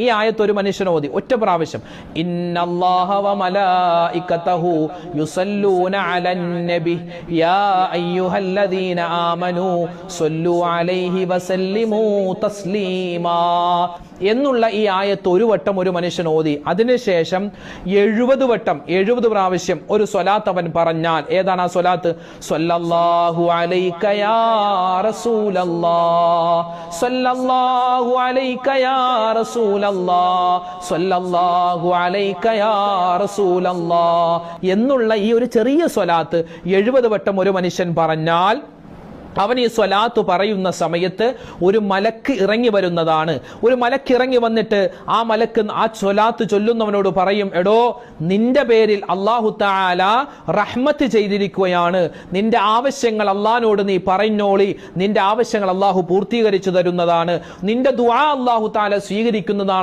ഈ ആയത്ത് ഒരു മനുഷ്യൻ ഓതി ഒറ്റ പ്രാവശ്യം, ഇന്നല്ലാഹ വ മലായികതഹു യുസല്ലൂന അലൻ നബി യാ അയ്യുഹല്ലദീന ആമനൂ സ്വല്ലു അലൈഹി വസല്ലിമൂ തസ്ലീമാ എന്നുള്ള ഈ ആയത്ത് ഒരു വട്ടം ഒരു മനുഷ്യൻ ഓതി അതിനുശേഷം 70 വട്ടം 70 പ്രാവശ്യം ഒരു സ്വലാത്ത് അവൻ പറഞ്ഞാൽ, ഏതാണ് ആ സ്വലാത്ത്? സ്വല്ലല്ലാഹു അലൈക യാ റസൂലല്ലാഹ്, സ്വല്ലല്ലാഹു അലൈക യാ റസൂലല്ലാഹ്, സ്വല്ലല്ലാഹു അലൈക യാ റസൂലല്ലാഹ് എന്നുള്ള ഈ ഒരു ചെറിയ സ്വലാത്ത് 70 വട്ടം ഒരു മനുഷ്യൻ പറഞ്ഞാൽ അവൻ ഈ സ്വലാത്ത് പറയുന്ന സമയത്ത് ഒരു മലക്ക് ഇറങ്ങി വരുന്നതാണ്. ഒരു മലക്ക് ഇറങ്ങി വന്നിട്ട് ആ മലക്ക് ആ സ്വലാത്ത് ചൊല്ലുന്നവനോട് പറയും, എടോ നിന്റെ പേരിൽ അല്ലാഹു തആല റഹ്മത്ത് ചെയ്തിരിക്കുകയാണ്, നിന്റെ ആവശ്യങ്ങൾ അല്ലാഹുവിനോട് നീ പറഞ്ഞോളി, നിന്റെ ആവശ്യങ്ങൾ അല്ലാഹു പൂർത്തീകരിച്ചു തരുന്നതാണ്, നിന്റെ ദുആ അല്ലാഹു തആല സ്വീകരിക്കുന്നതാണ്.